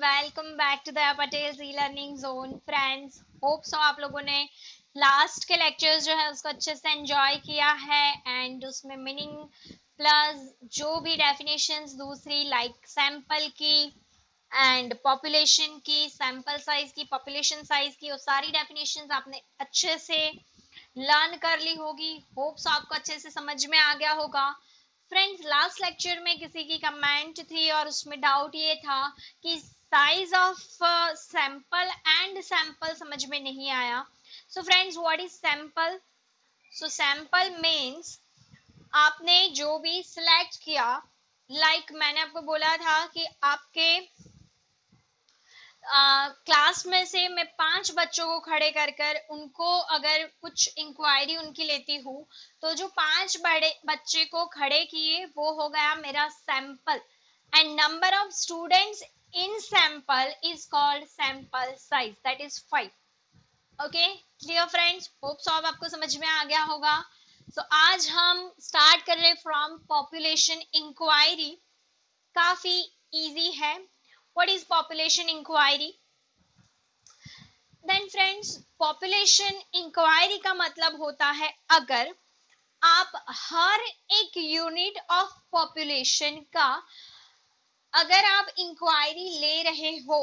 Welcome back to the Patel e learning zone. Friends, hope so आप लोगों ने last के लेक्चर्स जो है उसको अच्छे से एंजॉय किया है एंड उसमें मीनिंग प्लस जो भी डेफिनेशंस दूसरी लाइक सैंपल की एंड पॉपुलेशन की, सैंपल साइज की, पॉपुलेशन साइज की, वो सारी डेफिनेशंस आपने अच्छे से लर्न कर ली होगी। होप्स आपको अच्छे से समझ में आ गया होगा। फ्रेंड्स, लास्ट लेक्चर में किसी की कमेंट थी और उसमें डाउट ये था कि size of sample and sample समझ में नहीं आया। So friends, what is sample? So sample means आपने जो भी सिलेक्ट किया, लाइक मैंने आपको बोला था कि आपके क्लास में से मैं 5 बच्चों को खड़े कर कर उनको अगर कुछ इंक्वायरी उनकी लेती हूँ, तो जो 5 बड़े बच्चे को खड़े किए वो हो गया मेरा sample and number of students in sample is called sample size, that is 5। Okay, clear friends? Hope सो अब आपको समझ में आ गया होगा। सो आज हम स्टार्ट कर रहे फ्रॉम पॉपुलेशन इंक्वायरी। काफी इजी है। What is population inquiry? Then friends, population inquiry का मतलब होता है अगर आप हर एक यूनिट ऑफ पॉपुलेशन का अगर आप इंक्वायरी ले रहे हो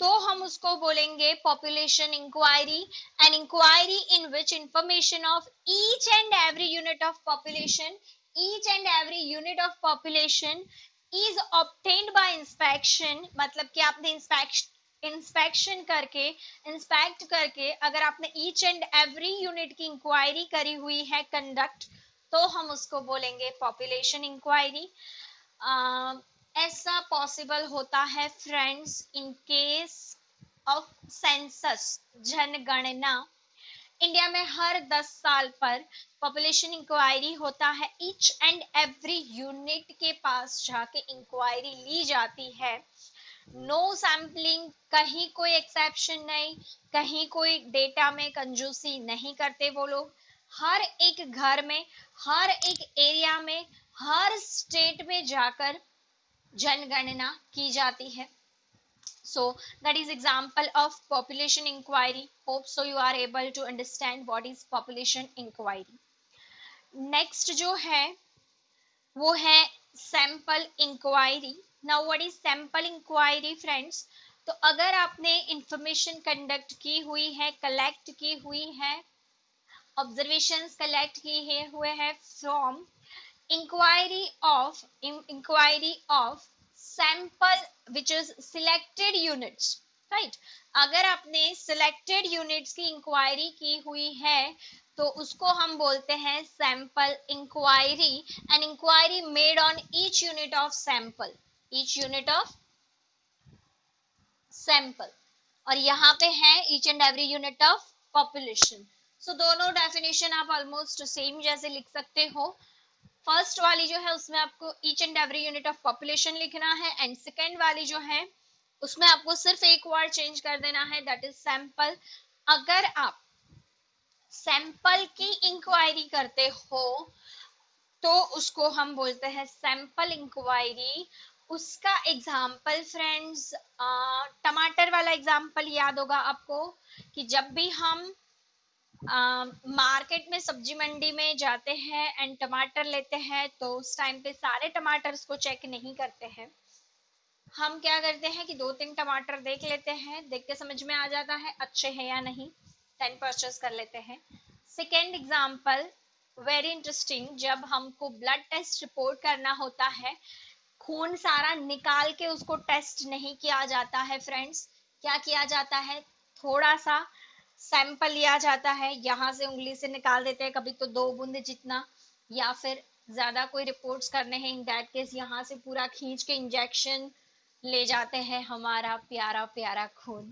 तो हम उसको बोलेंगे population inquiry. An inquiry in which information of each and every unit of population, each and every unit of population is obtained by inspection. मतलब कि आपने इंस्पेक्शन करके, इंस्पेक्ट करके अगर आपने ईच एंड एवरी यूनिट की इंक्वायरी करी हुई है कंडक्ट, तो हम उसको बोलेंगे पॉपुलेशन इंक्वायरी। ऐसा पॉसिबल होता है friends in case of census, जनगणना। इंडिया में हर 10 साल पर पॉपुलेशन इंक्वायरी होता है। ईच एंड एवरी यूनिट के पास जाके इंक्वायरी ली जाती है। नो सैम्पलिंग, कहीं कोई एक्सेप्शन नहीं, कहीं कोई डेटा में कंजूसी नहीं करते वो लोग। हर एक घर में, हर एक एरिया में, हर स्टेट में जाकर जनगणना की जाती है। So that is example of population inquiry. Hope so you are able to understand what is population inquiry. Next जो है वो है sample inquiry. Now what is sample inquiry friends? तो अगर आपने इंफॉर्मेशन कंडक्ट की हुई है, कलेक्ट की हुई है, ऑब्जर्वेशंस कलेक्ट किए हुए हैं from inquiry of sample which is selected units, right? अगर आपने selected units की इंक्वायरी की हुई है तो उसको हम बोलते हैं sample inquiry. An inquiry made on each unit of sample, each unit of sample. और यहाँ पे है each and every unit of population. So दोनों डेफिनेशन आप ऑलमोस्ट सेम जैसे लिख सकते हो। फर्स्ट वाली जो है उसमें आपको each and every unit of population लिखना है एंड सेकेंड वाली जो है उसमें आपको सिर्फ एक वर्ड चेंज कर देना है, दैट इज सैंपल। अगर आप सैंपल की इंक्वायरी करते हो तो उसको हम बोलते हैं सैंपल इंक्वायरी। उसका एग्जाम्पल फ्रेंड्स, टमाटर वाला एग्जाम्पल याद होगा आपको कि जब भी हम मार्केट में, सब्जी मंडी में जाते हैं एंड टमाटर लेते हैं तो उस टाइम पे सारे टमाटर्स को चेक नहीं करते हैं। हम क्या करते हैं कि 2-3 टमाटर देख लेते हैं, देख के समझ में आ जाता है अच्छे हैं या नहीं, देन परचेस कर लेते हैं। सेकेंड एग्जाम्पल वेरी इंटरेस्टिंग, जब हमको ब्लड टेस्ट रिपोर्ट करना होता है, खून सारा निकाल के उसको टेस्ट नहीं किया जाता है फ्रेंड्स। क्या किया जाता है? थोड़ा सा सैंपल लिया जाता है, यहाँ से उंगली से निकाल देते हैं, कभी तो 2 बूंद जितना, या फिर ज्यादा कोई रिपोर्ट्स करने हैं इन दैट केस यहाँ से पूरा खींच के इंजेक्शन ले जाते हैं हमारा प्यारा प्यारा खून।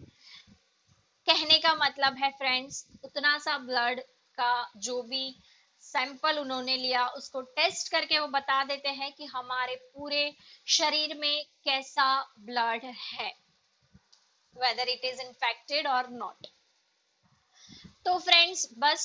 कहने का मतलब है फ्रेंड्स, उतना सा ब्लड का जो भी सैंपल उन्होंने लिया उसको टेस्ट करके वो बता देते हैं कि हमारे पूरे शरीर में कैसा ब्लड है, वेदर इट इज इन्फेक्टेड और नॉट। तो फ्रेंड्स बस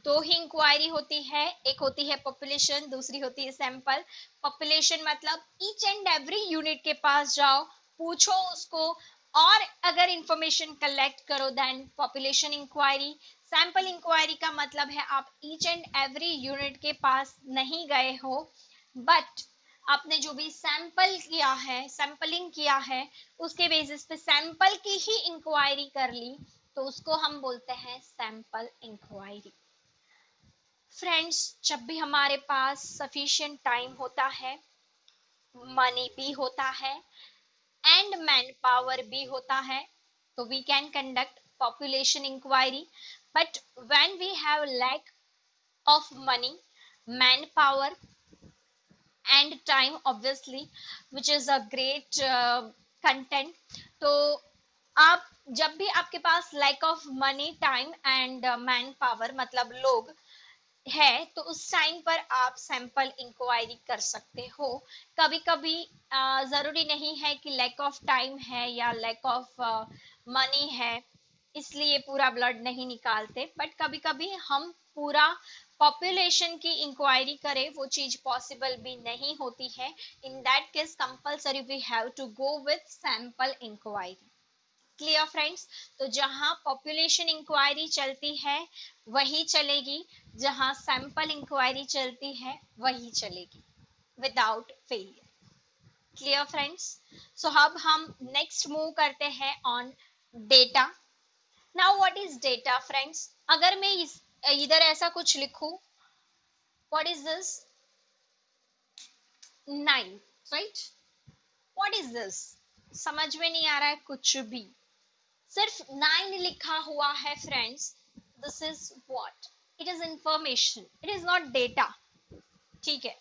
दो ही इंक्वायरी होती है, एक होती है पॉपुलेशन, दूसरी होती है सैंपल। पॉपुलेशन मतलब ईच एंड एवरी यूनिट के पास जाओ, पूछो उसको, और अगर इंफॉर्मेशन कलेक्ट करो then population inquiry. Sample inquiry का मतलब है आप ईच एंड एवरी यूनिट के पास नहीं गए हो, बट आपने जो भी सैंपल किया है, सैंपलिंग किया है, उसके बेसिस पे सैंपल की ही इंक्वायरी कर ली, तो उसको हम बोलते हैं सैंपल इंक्वायरी। फ्रेंड्स, जब भी हमारे पास सफिशिएंट टाइम होता है, मनी भी होता है एंड मैन पावर भी होता है, तो we can conduct population inquiry. But when we have lack of money, manpower and time, obviously which is a great content, तो आप जब भी आपके पास lack of money, time and manpower मतलब लोग है, तो उस टाइम पर आप सैंपल इंक्वायरी कर सकते हो। कभी कभी जरूरी नहीं है कि लैक ऑफ टाइम है या लैक ऑफ मनी है इसलिए पूरा ब्लड नहीं निकालते, बट कभी कभी हम पूरा पॉपुलेशन की इंक्वायरी करें, वो चीज पॉसिबल भी नहीं होती है। In that case compulsory we have to go with sample inquiry. Clear friends? तो जहां पॉपुलेशन इंक्वायरी चलती है वही चलेगी, जहां सैंपल इंक्वायरी चलती है वही चलेगी, without failure. Clear friends? So अब हम नेक्स्ट मूव करते हैं on data. Now what is data friends? अगर मैं इधर ऐसा कुछ लिखूं, what is this? 9, right? What is this? समझ में नहीं आ रहा है कुछ भी, सिर्फ 9 लिखा हुआ है friends. This is what? It is information, it is not data. ठीक है,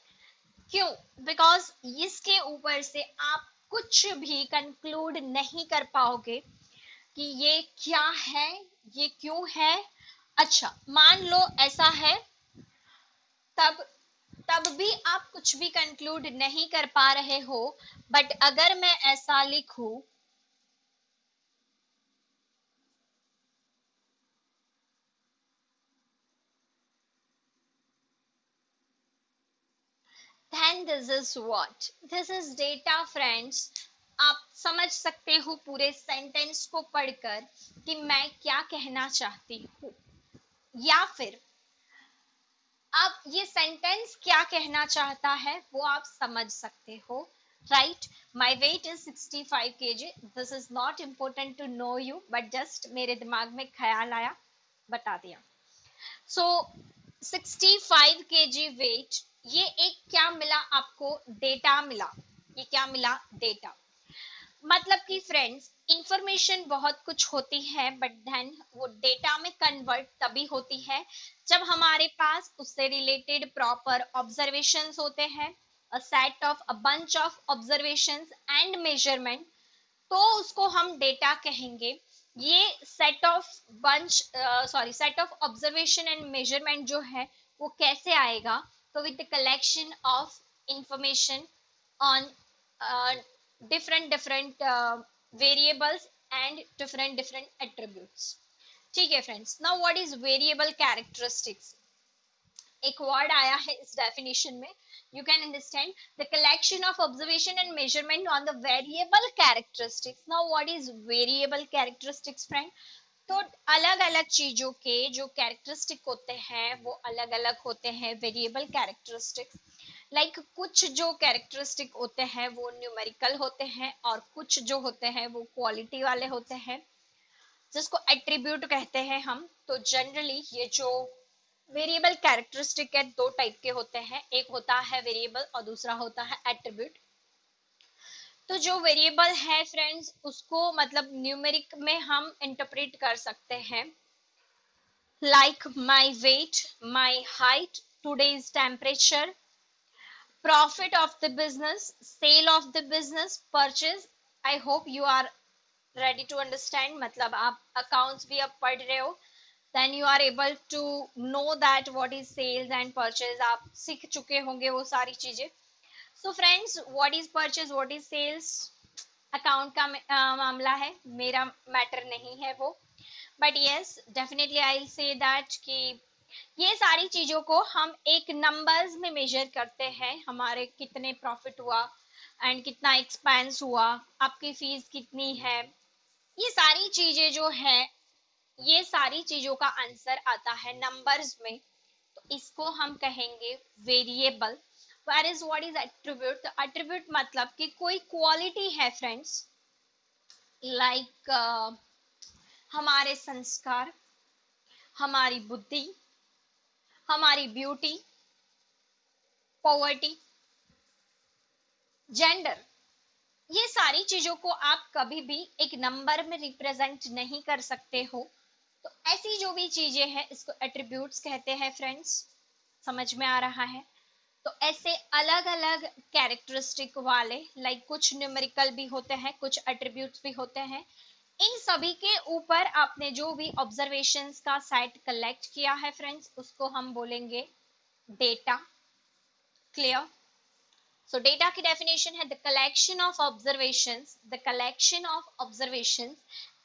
क्यों? बिकॉज इसके ऊपर से आप कुछ भी कंक्लूड नहीं कर पाओगे कि ये क्या है, ये क्यों है। अच्छा, मान लो ऐसा है, तब तब भी आप कुछ भी कंक्लूड नहीं कर पा रहे हो, बट अगर मैं ऐसा लिखूं, then this is what? This is data friends। आप समझ सकते हो पूरे सेंटेंस को पढ़कर कि मैं क्या कहना चाहती हूँ, या फिर आप ये सेंटेंस क्या कहना चाहता है वो आप समझ सकते हो, right? My weight is 65 kg। This is not important to know you, but just मेरे दिमाग में ख्याल आया, बता दिया। सो 65 kg वेट, ये एक क्या मिला आपको? डेटा मिला। ये क्या मिला? डेटा। मतलब कि फ्रेंड्स, इंफॉर्मेशन बहुत कुछ होती है, बट देन वो डेटा में कन्वर्ट तभी होती है जब हमारे पास उससे रिलेटेड प्रॉपर ऑब्जर्वेशंस होते हैं, a set of a bunch of observations and measurement, तो उसको हम डेटा कहेंगे। ये set of set of observation and measurement जो है वो कैसे आएगा? तो with the collection of information on different variables and different attributes। ठीक है friends, now what is variable characteristics? एक वर्ड आया है इस डेफिनेशन में, you can understand the collection of observation and measurement on the variable characteristics। now what is variable characteristics friend? तो अलग अलग चीजों के जो कैरेक्टरिस्टिक होते हैं वो अलग अलग होते हैं, वेरिएबल कैरेक्टरिस्टिक्स। लाइक कुछ जो कैरेक्टरिस्टिक होते हैं वो न्यूमेरिकल होते हैं, और कुछ जो होते हैं वो क्वालिटी वाले होते हैं, जिसको एट्रीब्यूट कहते हैं हम। तो जनरली ये जो वेरिएबल कैरेक्टरिस्टिक है दो टाइप के होते हैं, एक होता है वेरिएबल और दूसरा होता है एट्रीब्यूट। तो जो वेरिएबल है फ्रेंड्स, उसको मतलब न्यूमेरिक में हम इंटरप्रेट कर सकते हैं, like my weight, my height, today's temperature, profit of the business, sale of the business, purchase. I hope you are ready to understand, मतलब आप अकाउंट्स भी अब पढ़ रहे हो, then you are able to know that what is sales and purchase, आप सीख चुके होंगे वो सारी चीजें। so friends, what is purchase, what is sales, account का मामला है, मेरा मैटर नहीं है वो, but yes definitely I will say that कि ये सारी चीजों को हम एक नंबर्स में मेजर करते हैं, हमारे कितने प्रॉफिट हुआ, एंड कितना एक्सपेंस हुआ, आपकी फीस कितनी है, ये सारी चीजें जो है, ये सारी चीजों का आंसर आता है नंबर्स में। तो इसको हम कहेंगे variable. whereas what is attribute? The attribute मतलब कि कोई क्वालिटी है फ्रेंड्स, लाइक हमारे संस्कार, हमारी बुद्धि, हमारी ब्यूटी, पॉवर्टी, जेंडर, ये सारी चीजों को आप कभी भी एक नंबर में रिप्रेजेंट नहीं कर सकते हो। तो ऐसी जो भी चीजें हैं इसको एट्रीब्यूट्स कहते हैं फ्रेंड्स। समझ में आ रहा है? तो ऐसे अलग अलग कैरेक्टरिस्टिक वाले, लाइक कुछ न्यूमेरिकल भी होते हैं, कुछ एट्रीब्यूट्स भी होते हैं। इन सभी के ऊपर आपने जो भी ऑब्जर्वेशंस का सेट कलेक्ट किया है फ्रेंड्स, उसको हम बोलेंगे डेटा। क्लियर? सो डेटा की डेफिनेशन है the collection of observations, the collection of observations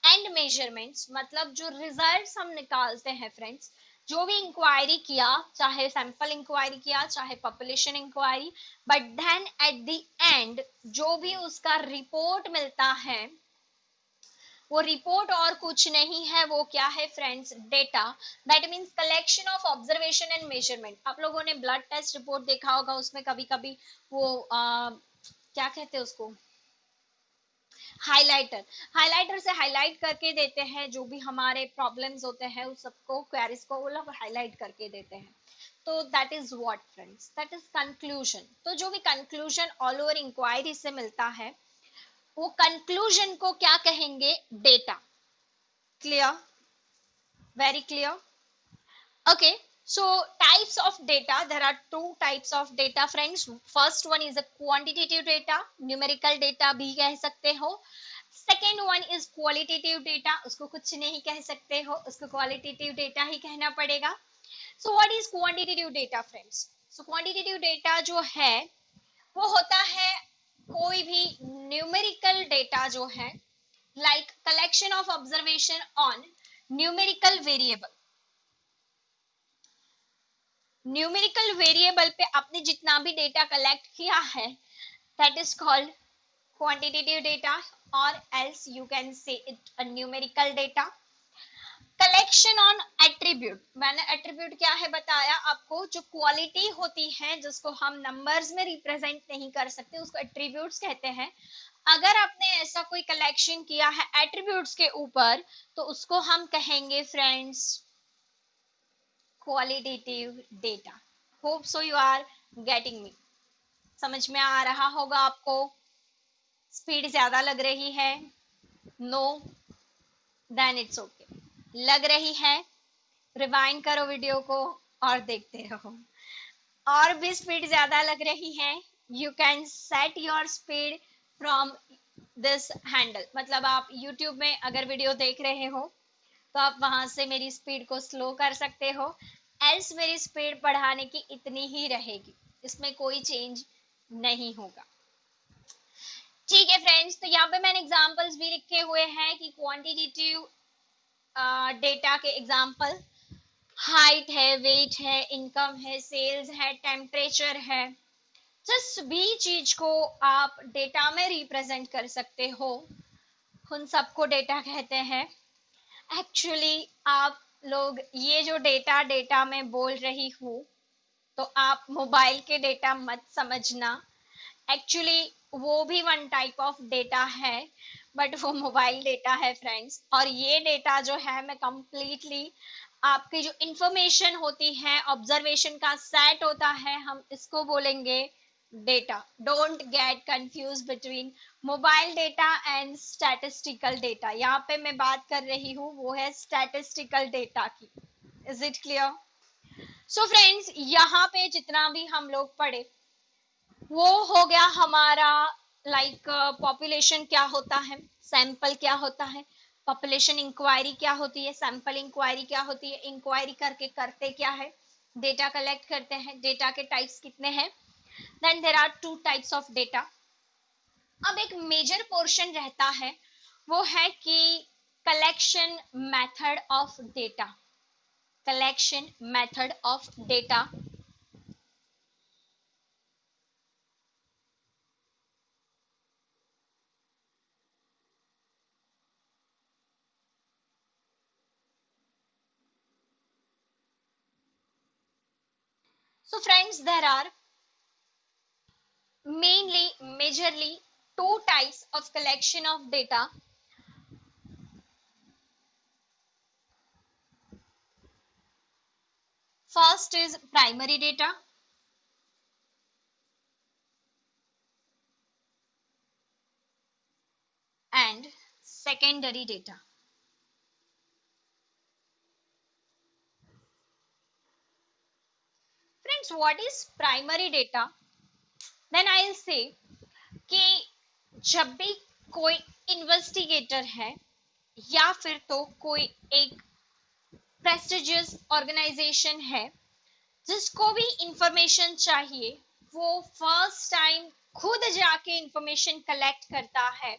and measurements, मतलब जो रिजल्ट्स हम निकालते हैं फ्रेंड्स, जो भी इंक्वायरी किया, चाहे सैंपल इंक्वायरी किया, चाहे population inquiry, but then at the end जो भी उसका रिपोर्ट मिलता है, वो रिपोर्ट और कुछ नहीं है, वो क्या है friends? Data. That means collection of observation and measurement. आप लोगों ने ब्लड टेस्ट रिपोर्ट देखा होगा, उसमें कभी कभी वो क्या कहते हैं उसको, हाइलाइटर, हाइलाइटर से हाईलाइट करके देते हैं जो भी हमारे प्रॉब्लम्स होते हैं, उस सबको, क्वेरीज को वो लोग हाईलाइट करके देते हैं। तो that is what friends, that is conclusion. तो जो भी कंक्लूजन ऑल ओवर इंक्वायरी से मिलता है, वो कंक्लूजन को क्या कहेंगे? Data. Clear? Very clear? Okay, so types of data, there are two types of data friends. First one is a quantitative data, numerical data भी कह सकते हो। Second one is qualitative data, उसको कुछ नहीं कह सकते हो, उसको qualitative data ही कहना पड़ेगा। So what is quantitative data friends? So quantitative data जो है वो होता है कोई भी numerical data जो है, like collection of observation on numerical variable। Numerical variable पे आपने जितना भी डेटा कलेक्ट किया है, that is called quantitative data, और else you can say it a numerical data. Collection on attribute, मैंने एट्रीब्यूट क्या है बताया आपको, जो क्वालिटी होती है जिसको हम नंबर्स में रिप्रेजेंट नहीं कर सकते, उसको एट्रीब्यूट्स कहते हैं। अगर आपने ऐसा कोई कलेक्शन किया है एट्रीब्यूट्स के ऊपर, तो उसको हम कहेंगे friends qualitative data. Hope so you are getting me. समझ में आ रहा होगा आपको? स्पीड ज्यादा लग रही है? नो? Then it's okay. लग रही है? रिवाइंड करो वीडियो को और देखते रहो। और भी स्पीड ज्यादा लग रही है, you can set your speed from this handle. मतलब आप YouTube में अगर वीडियो देख रहे हो तो आप वहां से मेरी स्पीड को स्लो कर सकते हो, एल्स मेरी स्पीड बढ़ाने की इतनी ही रहेगी, इसमें कोई चेंज नहीं होगा। ठीक है फ्रेंड्स, तो यहाँ पे मैंने एग्जांपल्स भी लिखे हुए हैं कि क्वांटिटेटिव डेटा के एग्जांपल हाइट है, वेट है, इनकम है, सेल्स है, टेम्परेचर है। जिस भी चीज को आप डेटा में रिप्रेजेंट कर सकते हो, उन सबको डेटा कहते हैं। एक्चुअली आप लोग ये जो डेटा डेटा में बोल रही हूँ, तो आप मोबाइल के डेटा मत समझना। एक्चुअली वो भी वन टाइप ऑफ डेटा है, बट वो मोबाइल डेटा है फ्रेंड्स। और ये डेटा जो है मैं कंप्लीटली आपकी जो इंफॉर्मेशन होती है, ऑब्जर्वेशन का सेट होता है, हम इसको बोलेंगे data. Don't get confuse between mobile data and statistical data. यहाँ पे मैं बात कर रही हूँ वो है स्टैटिस्टिकल डेटा की। Is it clear? So friends, यहाँ पे जितना भी हम लोग पढ़े वो हो गया हमारा, लाइक पॉपुलेशन क्या होता है, सैंपल क्या होता है, पॉपुलेशन इंक्वायरी क्या होती है, सैंपल इंक्वायरी क्या होती है, इंक्वायरी करके करते क्या है, डेटा कलेक्ट करते हैं, डेटा के टाइप्स कितने हैं। Then there are two types of data. अब एक मेजर पोर्शन रहता है, वो है कि collection method of data. Collection method of data. So friends, there are majorly two types of collection of data. First is primary data and secondary data. Friends, what is primary data? Then I'll say कि जब भी कोई investigator है या फिर तो कोई एक प्रेस्टिजियस ऑर्गेनाइजेशन है जिसको भी इंफॉर्मेशन चाहिए, वो फर्स्ट टाइम खुद जाके इंफॉर्मेशन कलेक्ट करता है,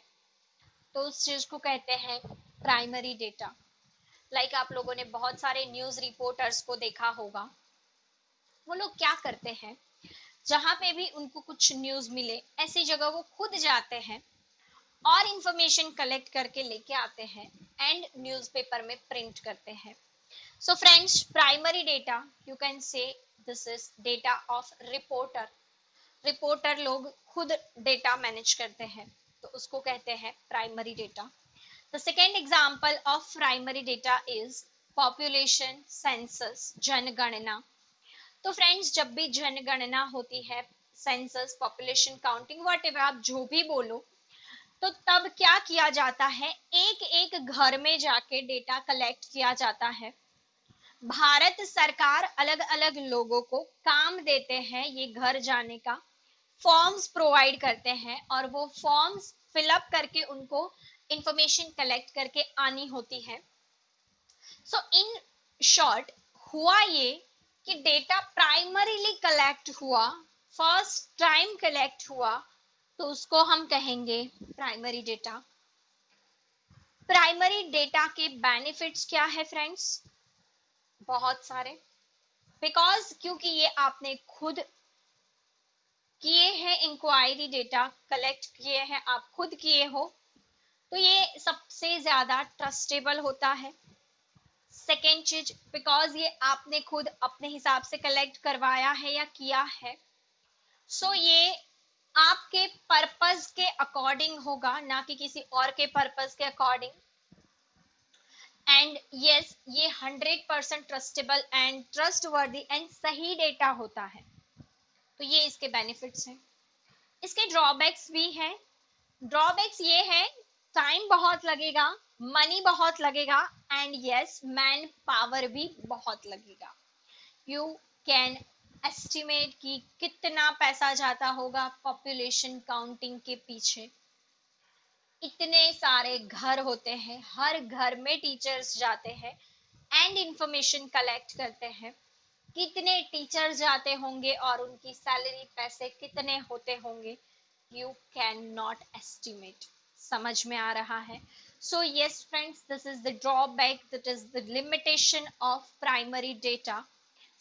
तो उस चीज को कहते हैं प्राइमरी डेटा। लाइक आप लोगों ने बहुत सारे न्यूज रिपोर्टर्स को देखा होगा, वो लोग क्या करते हैं, जहां पे भी उनको कुछ न्यूज मिले ऐसी जगह वो खुद जाते हैं और इंफॉर्मेशन कलेक्ट करके लेके आते हैं एंड न्यूज़पेपर में प्रिंट करते हैं। सो friends, primary data you can से this is data of reporter. Reporter लोग खुद डेटा मैनेज करते हैं, तो उसको कहते हैं primary data. The second example of primary data is population census, जनगणना। तो फ्रेंड्स, जब भी जनगणना होती है, सेंसस, पॉपुलेशन काउंटिंग, व्हाटएवर आप जो भी बोलो, तो तब क्या किया जाता है, एक एक घर में जाके डेटा कलेक्ट किया जाता है। भारत सरकार अलग अलग लोगों को काम देते हैं ये घर जाने का, फॉर्म्स प्रोवाइड करते हैं और वो फॉर्म्स फिलअप करके उनको इंफॉर्मेशन कलेक्ट करके आनी होती है। सो इन शॉर्ट हुआ ये कि डेटा प्राइमरीली कलेक्ट हुआ, फर्स्ट टाइम कलेक्ट हुआ, तो उसको हम कहेंगे प्राइमरी डेटा। प्राइमरी डेटा के बेनिफिट्स क्या है फ्रेंड्स? बहुत सारे, बिकॉज क्योंकि ये आपने खुद किए हैं, इंक्वायरी डेटा कलेक्ट किए हैं, आप खुद किए हो, तो ये सबसे ज्यादा ट्रस्टेबल होता है। सेकेंड चीज, बिकॉज ये आपने खुद अपने हिसाब से कलेक्ट करवाया है या किया है, सो ये आपके पर्पस के अकॉर्डिंग होगा, ना कि किसी और के पर्पस के अकॉर्डिंग। एंड यस, ये 100% ट्रस्टेबल एंड ट्रस्टवर्दी एंड सही डेटा होता है, तो ये इसके बेनिफिट्स हैं। इसके ड्रॉबैक्स भी हैं। ड्रॉबैक्स ये है, टाइम बहुत लगेगा, मनी बहुत लगेगा एंड यस, मैन पावर भी बहुत लगेगा। यू कैन एस्टिमेट कि कितना पैसा जाता होगा पॉपुलेशन काउंटिंग के पीछे। इतने सारे घर होते हैं, हर घर में टीचर्स जाते हैं एंड इंफॉर्मेशन कलेक्ट करते हैं। कितने टीचर्स जाते होंगे और उनकी सैलरी पैसे कितने होते होंगे, यू कैन नॉट एस्टिमेट। समझ में आ रहा है? So yes friends, this is the drawback, that is the limitation of primary data.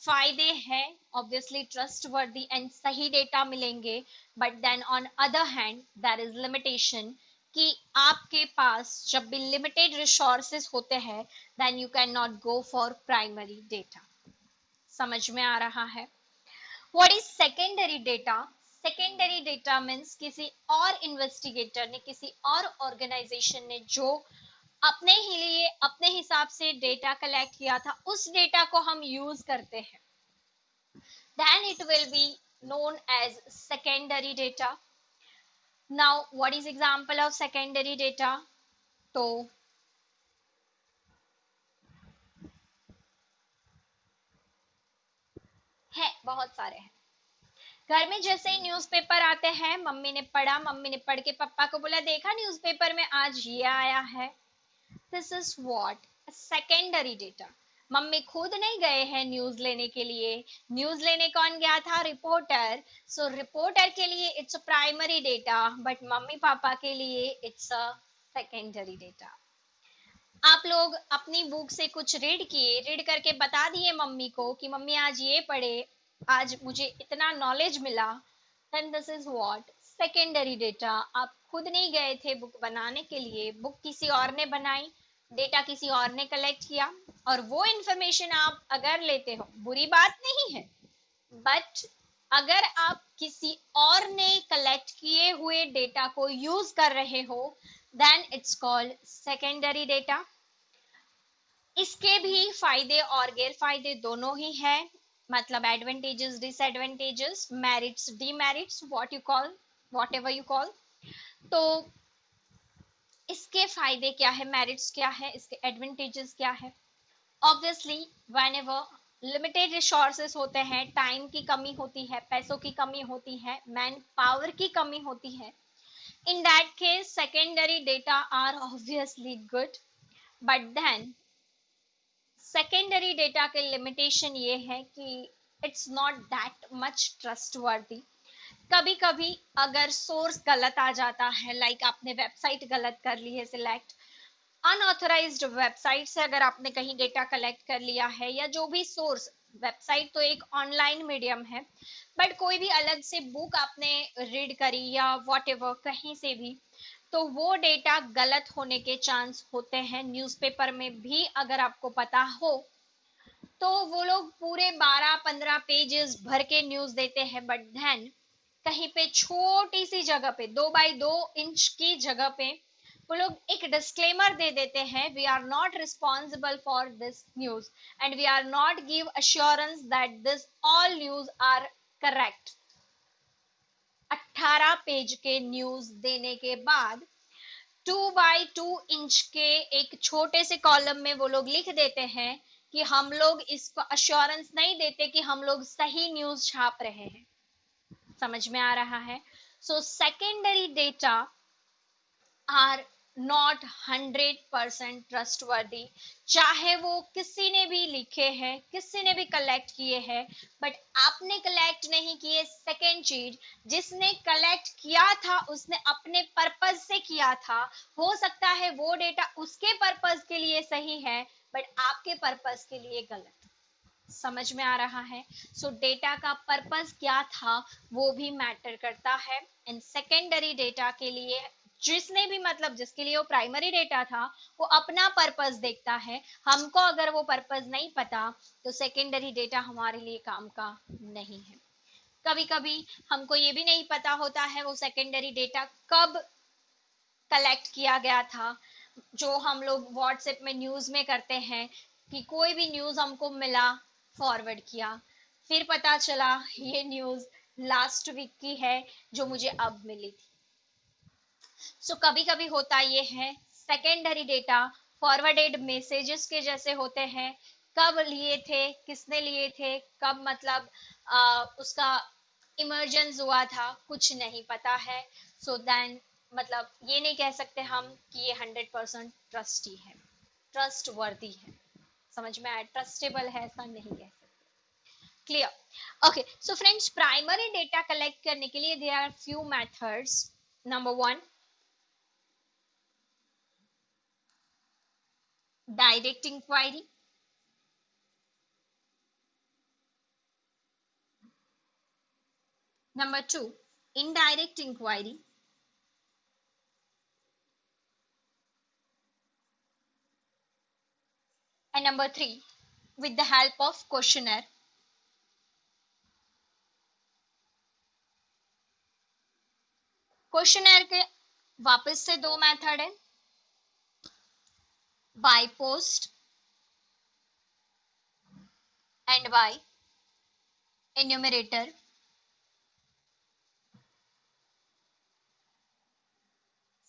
फायदे हैं, ऑब्वियसली ट्रस्टवर्दी एंड सही डेटा मिलेंगे, but then on other hand there is limitation कि आपके पास जब भी लिमिटेड रिसोर्सेज होते हैं, then you can not go for primary data. समझ में आ रहा है? What is secondary data? Secondary data means किसी और इन्वेस्टिगेटर ने, किसी और ऑर्गेनाइजेशन ने जो अपने ही लिए अपने हिसाब से डेटा कलेक्ट किया था, उस डेटा को हम यूज करते हैं, then it will be known as secondary data. Now what is example of secondary data? तो है, बहुत सारे हैं। घर में जैसे ही न्यूज़पेपर आते हैं, मम्मी ने पढ़ा, मम्मी ने पढ़ के पापा को बोला, देखा न्यूज़पेपर में आज ये आया है। This is what, secondary data. Mummy खुद नहीं गए हैं न्यूज लेने के लिए, न्यूज लेने कौन गया था? रिपोर्टर। सो रिपोर्टर के लिए it's a primary data, but mummy papa के लिए इट्स अ सेकेंडरी डेटा। आप लोग अपनी बुक से कुछ रीड किए, रीड करके बता दिए मम्मी को कि मम्मी आज ये पढ़े, आज मुझे इतना नॉलेज मिला, then this is what, secondary data. आप खुद नहीं गए थे बुक बनाने के लिए, बुक किसी और ने बनाई, डेटा किसी और ने कलेक्ट किया, और वो इंफॉर्मेशन आप अगर लेते हो, बुरी बात नहीं है, बट अगर आप किसी और ने कलेक्ट किए हुए डेटा को यूज कर रहे हो then it's called secondary data. इसके भी फायदे और गैर फायदे दोनों ही हैं, मतलब advantages disadvantages, merits demerits, what you call, what ever you call. तो इसके फायदे क्या है, मेरिट्स क्या है, इसके एडवांटेजेस क्या है। ऑब्वियसली व्हेनेवर लिमिटेड रिसोर्सेस होते हैं, टाइम की कमी होती है, पैसों की कमी होती है, मैन पावर की कमी होती है, in that case secondary data are obviously good, but then secondary data के लिमिटेशन ये है कि it's not that much trustworthy. कभी कभी अगर सोर्स गलत आ जाता है, लाइक आपने वेबसाइट गलत कर ली है सिलेक्ट, अनऑथराइज्ड वेबसाइट से अगर आपने कहीं डेटा कलेक्ट कर लिया है, या जो भी सोर्स, वेबसाइट तो एक ऑनलाइन मीडियम है, बट कोई भी अलग से बुक आपने रीड करी या वॉट एवर कहीं से भी, तो वो डेटा गलत होने के चांस होते हैं। न्यूज़पेपर में भी अगर आपको पता हो तो वो लोग पूरे 12-15 पेजेस भर के न्यूज देते हैं, बट देन कहीं पे छोटी सी जगह पे 2 बाई 2 इंच की जगह पे वो लोग एक डिस्क्लेमर दे देते हैं, we are not responsible for this news and we are not give assurance that this all news are correct. 18 page के न्यूज देने के बाद 2 बाई 2 इंच के एक छोटे से कॉलम में वो लोग लिख देते हैं कि हम लोग इसको अश्योरेंस नहीं देते कि हम लोग सही न्यूज छाप रहे हैं। समझ में आ रहा है। So secondary data are not 100% trustworthy, चाहे वो किसी ने भी लिखे हैं, किसी ने भी कलेक्ट किए हैं, बट आपने कलेक्ट नहीं किए। सेकेंड चीज, जिसने कलेक्ट किया था उसने अपने पर्पज से किया था, हो सकता है वो डेटा उसके पर्पज के लिए सही है बट आपके पर्पज के लिए गलत। समझ में आ रहा है। सो डेटा का पर्पस क्या था वो भी मैटर करता है। एंड सेकेंडरी डेटा के लिए जिसने भी, मतलब जिसके लिए वो प्राइमरी डेटा था, वो अपना पर्पस देखता है। हमको अगर वो पर्पस नहीं पता तो सेकेंडरी डेटा हमारे लिए काम का नहीं है। कभी कभी हमको ये भी नहीं पता होता है वो सेकेंडरी डेटा कब कलेक्ट किया गया था। जो हम लोग व्हाट्सएप में न्यूज में करते हैं कि कोई भी न्यूज हमको मिला, फॉरवर्ड किया, फिर पता चला ये न्यूज लास्ट वीक की है जो मुझे अब मिली थी। सो कभी कभी होता ये है, सेकेंडरी डेटा फॉरवर्डेड मैसेजेस के जैसे होते हैं। कब लिए थे, किसने लिए थे, कब, मतलब उसका इमरजेंस हुआ था, कुछ नहीं पता है। सो देन मतलब ये नहीं कह सकते हम कि ये 100% ट्रस्टी है, ट्रस्ट वर्दी है। समझ में आया, ट्रस्टेबल है ऐसा नहीं कह सकते। Clear. Okay, so friends, primary data collect करने के लिए there are few methods. Number 1, direct inquiry. Number 2, indirect inquiry. And number 3, with the help of questionnaire। Questionnaire के वापस से 2 मेथड है, by post and by enumerator.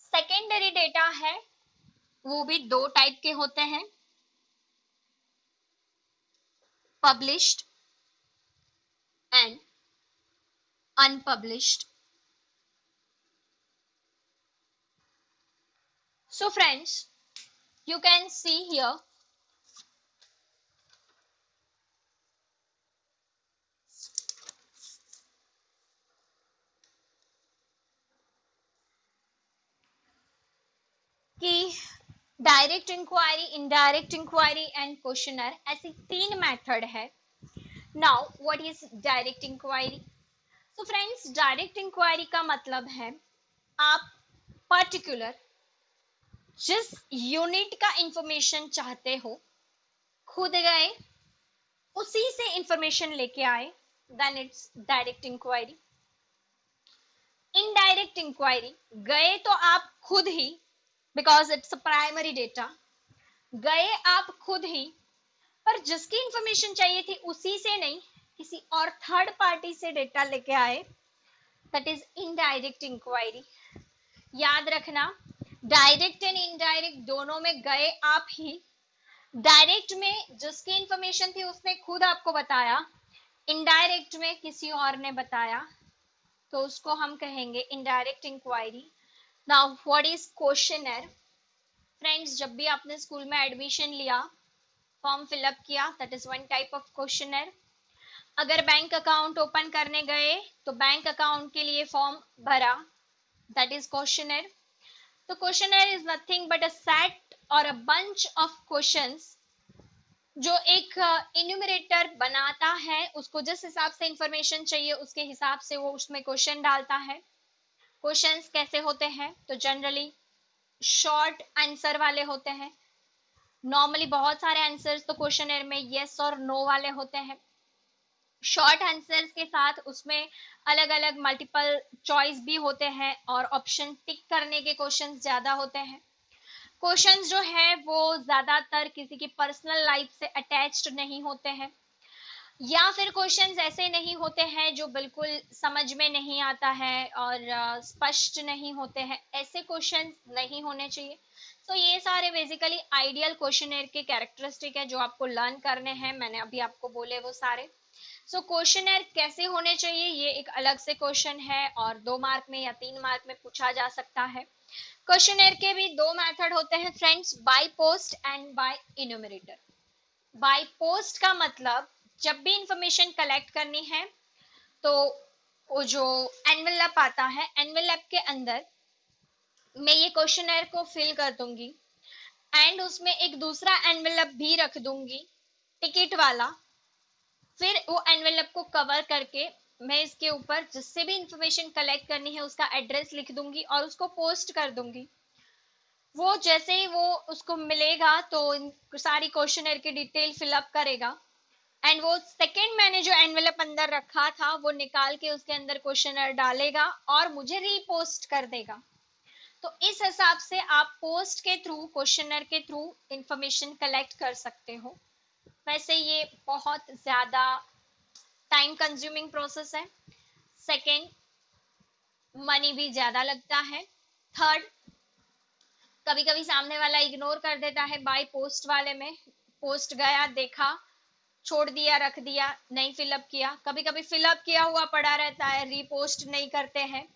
Secondary data है वो भी 2 टाइप के होते हैं, published and unpublished. So friends, you can see here कि direct inquiry, indirect inquiry and questionnaire, ऐसी 3 मेथड है। Now what is direct inquiry? तो फ्रेंड्स, डायरेक्ट इंक्वायरी का मतलब है आप पर्टिकुलर जिस यूनिट का इंफॉर्मेशन चाहते हो खुद गए, उसी से इंफॉर्मेशन लेके आए, then it's direct inquiry. Indirect inquiry, गए तो आप खुद ही, because it's a primary data, गए आप खुद ही, पर जिसकी इंफॉर्मेशन चाहिए थी उसी से नहीं, किसी और थर्ड पार्टी से डेटा लेके आए, दैट इज इनडायरेक्ट इंक्वायरी। याद रखना, डायरेक्ट एंड इनडायरेक्ट दोनों में गए आप ही, डायरेक्ट में जिसकी इंफॉर्मेशन थी उसने खुद आपको बताया, इनडायरेक्ट में किसी और ने बताया, तो उसको हम कहेंगे indirect inquiry. Now what is questionnaire? Friends, जब भी आपने स्कूल में एडमिशन लिया, फॉर्म फिलअप किया, that is one type of questionnaire. अगर बैंक अकाउंट ओपन करने गए तो बैंक अकाउंट के लिए फॉर्म भरा, दैट इज क्वेश्चनर। तो questionnaire is nothing but a set or a bunch of questions जो एक इन्यूमरेटर बनाता है, उसको जिस हिसाब से इंफॉर्मेशन चाहिए उसके हिसाब से वो उसमें क्वेश्चन डालता है। क्वेश्चंस कैसे होते हैं? तो जनरली शॉर्ट आंसर वाले होते हैं। नॉर्मली बहुत सारे आंसर्स तो क्वेश्चनर में यस और नो वाले होते हैं। शॉर्ट आंसर्स के साथ उसमें अलग अलग मल्टीपल चॉइस भी होते हैं और ऑप्शन टिक करने के क्वेश्चंस ज्यादा होते हैं। क्वेश्चंस जो है वो ज्यादातर किसी की पर्सनल लाइफ से अटैच्ड नहीं होते हैं, या फिर क्वेश्चंस ऐसे नहीं होते हैं जो बिल्कुल समझ में नहीं आता है और स्पष्ट नहीं होते हैं, ऐसे क्वेश्चंस नहीं होने चाहिए। तो ये सारे बेसिकली आइडियल क्वेश्चनर के कैरेक्टरिस्टिक है जो आपको लर्न करने हैं, मैंने अभी आपको बोले वो सारे। सो क्वेश्चनर कैसे होने चाहिए ये एक अलग से क्वेश्चन है और 2 मार्क में या 3 मार्क में पूछा जा सकता है। क्वेश्चनर के भी 2 मेथड होते हैं friends, by post and by enumerator. By post का मतलब जब भी इंफॉर्मेशन कलेक्ट करनी है तो वो जो एनवेलप आता है, एनवेलप के अंदर मैं ये क्वेश्चनर को फिल कर दूंगी एंड उसमें एक दूसरा एनवेलप भी रख दूंगी टिकट वाला, फिर वो एनवेलप को कवर करके मैं इसके ऊपर जिससे भी इंफॉर्मेशन कलेक्ट करनी है उसका एड्रेस लिख दूंगी और उसको पोस्ट कर दूंगी। वो जैसे ही वो उसको मिलेगा तो सारी क्वेश्चनर की डिटेल फिलअप करेगा एंड वो सेकंड मैंने जो एनवेलप अंदर रखा था वो निकाल के उसके अंदर क्वेश्चनर डालेगा और मुझे रीपोस्ट कर देगा। तो इस हिसाब से आप पोस्ट के थ्रू, क्वेश्चनर के थ्रू इंफॉर्मेशन कलेक्ट कर सकते हो। वैसे ये बहुत ज्यादा टाइम कंज्यूमिंग प्रोसेस है। सेकंड, मनी भी ज्यादा लगता है। थर्ड, कभी कभी सामने वाला इग्नोर कर देता है बाय पोस्ट वाले में, पोस्ट गया देखा छोड़ दिया रख दिया नहीं फिलअप किया, कभी कभी फिलअप किया हुआ पड़ा रहता है रीपोस्ट नहीं करते हैं,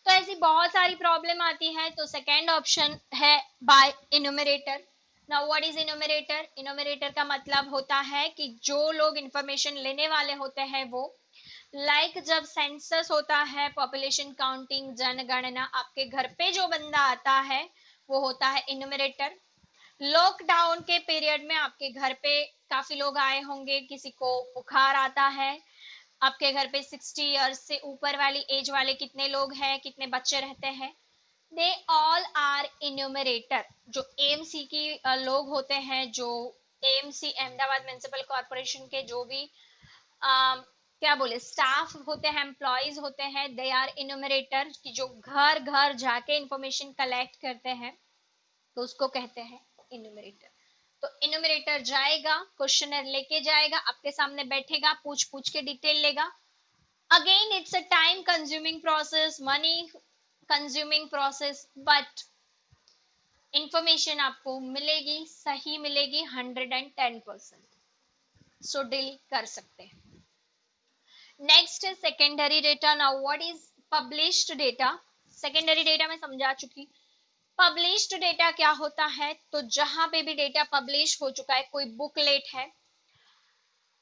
तो ऐसी बहुत सारी प्रॉब्लम आती है। तो सेकेंड ऑप्शन है by enumerator. Now what is enumerator? Enumerator का मतलब होता है कि जो लोग इंफॉर्मेशन लेने वाले होते हैं वो, जब सेंसस होता है, पॉपुलेशन काउंटिंग, जनगणना, आपके घर पे जो बंदा आता है वो होता है इन्यूमरेटर। लॉकडाउन के पीरियड में आपके घर पे काफी लोग आए होंगे, किसी को बुखार आता है, आपके घर पे 60 इयर्स से ऊपर वाली एज वाले कितने लोग हैं, कितने बच्चे रहते हैं, दे ऑल आर इन्यूमरेटर। जो एएमसी की लोग होते हैं, जो एएमसी अहमदाबाद म्युनिसिपल कॉर्पोरेशन के जो भी क्या बोले स्टाफ होते हैं, एम्प्लॉयज होते हैं, दे आर इन्यूमरेटर, कि जो घर घर जाके इंफॉर्मेशन कलेक्ट करते हैं, तो उसको कहते हैं इन्यूमरेटर। तो इन्यूमरेटर जाएगा, क्वेश्चनर लेके जाएगा, आपके सामने बैठेगा, पूछ पूछ के डिटेल लेगा। Again it's a time consuming process, money consuming process, but information आपको मिलेगी, सही मिलेगी 110%। सो डील कर सकते हैं। नेक्स्ट है secondary data. Now what is published data? Secondary data मैं समझा चुकी। पब्लिश्ड डेटा क्या होता है? तो जहां पे भी डेटा पब्लिश हो चुका है, कोई बुकलेट है,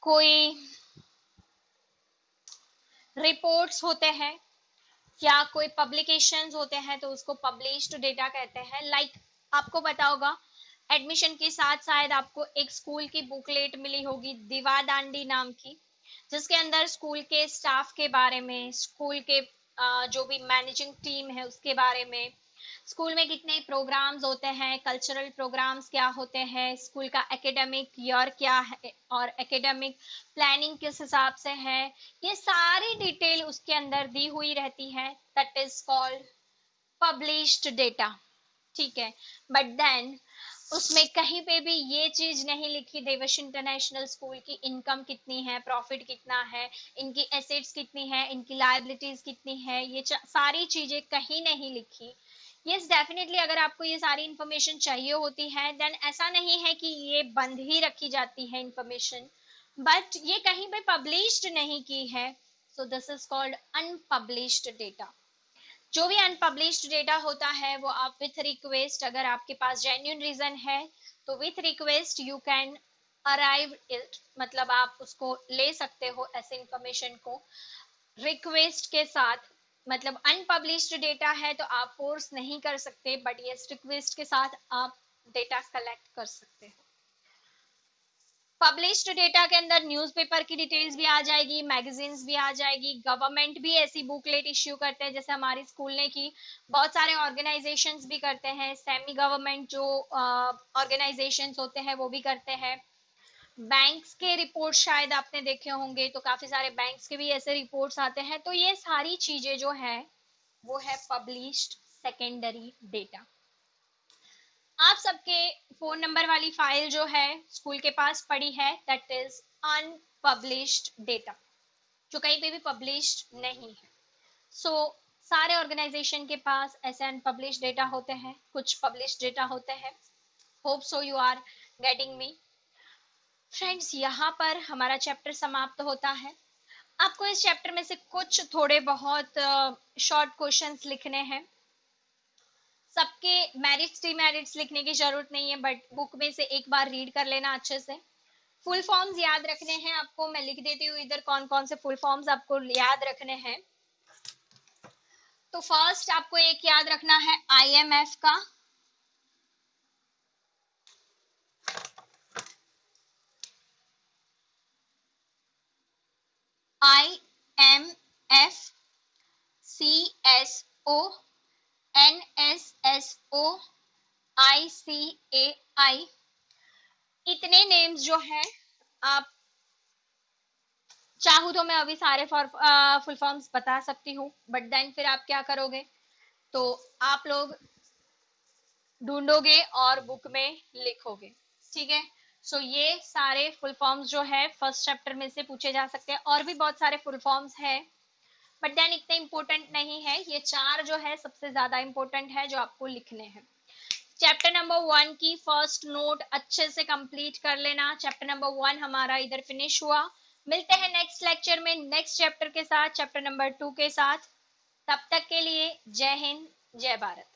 कोई रिपोर्ट्स होते हैं या कोई पब्लिकेशंस होते हैं, तो उसको पब्लिश्ड डेटा कहते हैं। आपको पता होगा एडमिशन के साथ शायद आपको एक स्कूल की बुकलेट मिली होगी, दीवादांडी नाम की, जिसके अंदर स्कूल के स्टाफ के बारे में, स्कूल के जो भी मैनेजिंग टीम है उसके बारे में, स्कूल में कितने प्रोग्राम्स होते हैं, कल्चरल प्रोग्राम्स क्या होते हैं, स्कूल का एकेडमिक ईयर क्या है और एकेडमिक प्लानिंग किस हिसाब से है, ये सारी डिटेल उसके अंदर दी हुई रहती है। That is called published data. ठीक है, बट देन उसमें कहीं पे भी ये चीज नहीं लिखी देवश इंटरनेशनल स्कूल की इनकम कितनी है, प्रॉफिट कितना है, इनकी एसेट्स कितनी है, इनकी लायबिलिटीज कितनी है, ये सारी चीजें कहीं नहीं लिखी। यस डेफिनेटली अगर आपको ये सारी इंफॉर्मेशन चाहिए होती है देन ऐसा नहीं है कि ये बंद ही रखी जाती है इंफॉर्मेशन, बट ये कहीं पे पब्लिश्ड नहीं की है, so this is called unpublished data. जो भी अनपब्लिश्ड डेटा होता है वो आप विथ रिक्वेस्ट, अगर आपके पास जेन्युइन रीजन है तो with request you can arrive it, मतलब आप उसको ले सकते हो ऐसे इंफॉर्मेशन को रिक्वेस्ट के साथ। मतलब अनपब्लिश्ड डेटा है तो आप फोर्स नहीं कर सकते, बट यस रिक्वेस्ट के साथ आप डेटा कलेक्ट कर सकते हो। पब्लिश्ड डेटा के अंदर न्यूज़पेपर की डिटेल्स भी आ जाएगी, मैगजीन्स भी आ जाएगी, गवर्नमेंट भी ऐसी बुकलेट इश्यू करते हैं जैसे हमारी स्कूल ने की, बहुत सारे ऑर्गेनाइजेशंस भी करते हैं, सेमी गवर्नमेंट जो ऑर्गेनाइजेशंस होते हैं वो भी करते हैं। बैंक्स के रिपोर्ट शायद आपने देखे होंगे, तो काफी सारे बैंक्स के भी ऐसे रिपोर्ट्स आते हैं। तो ये सारी चीजें जो है वो है पब्लिश्ड सेकेंडरी डेटा। आप सबके फोन नंबर वाली फाइल जो है स्कूल के पास पड़ी है, दैट इज अनपब्लिश्ड डेटा, जो कहीं पे भी पब्लिश्ड नहीं है। सो सारे ऑर्गेनाइजेशन के पास ऐसे अनपब्लिश्ड डेटा होते हैं, कुछ पब्लिश्ड डेटा होते हैं। Hope so you are getting me. Friends, यहाँ पर हमारा चैप्टर समाप्त होता है। आपको इस चैप्टर में से कुछ थोड़े बहुत शॉर्ट क्वेश्चंस लिखने हैं। सबके मेरिट्स डिमेरिट्स लिखने की जरूरत नहीं है, बट बुक में से एक बार रीड कर लेना अच्छे से। फुल फॉर्म्स याद रखने हैं आपको, मैं लिख देती हूँ इधर कौन कौन से फुल फॉर्म्स आपको याद रखने हैं। तो फर्स्ट आपको एक याद रखना है IMF का, IMF, CSO, NSSO, ICAI। इतने नेम्स जो है आप चाहूँ तो मैं अभी सारे फुल फॉर्म्स बता सकती हूँ, बट देन फिर आप क्या करोगे, तो आप लोग ढूंढोगे और बुक में लिखोगे। ठीक है, सो ये सारे फुल फॉर्म्स जो है फर्स्ट चैप्टर में से पूछे जा सकते हैं। और भी बहुत सारे फुल फॉर्म्स है, बट देन इतने इंपॉर्टेंट नहीं है। ये चार जो है सबसे ज्यादा इंपॉर्टेंट है जो आपको लिखने हैं। चैप्टर नंबर 1 की फर्स्ट नोट अच्छे से कंप्लीट कर लेना। चैप्टर नंबर 1 हमारा इधर फिनिश हुआ। मिलते हैं नेक्स्ट लेक्चर में नेक्स्ट चैप्टर के साथ, चैप्टर नंबर 2 के साथ। तब तक के लिए जय हिंद, जय भारत।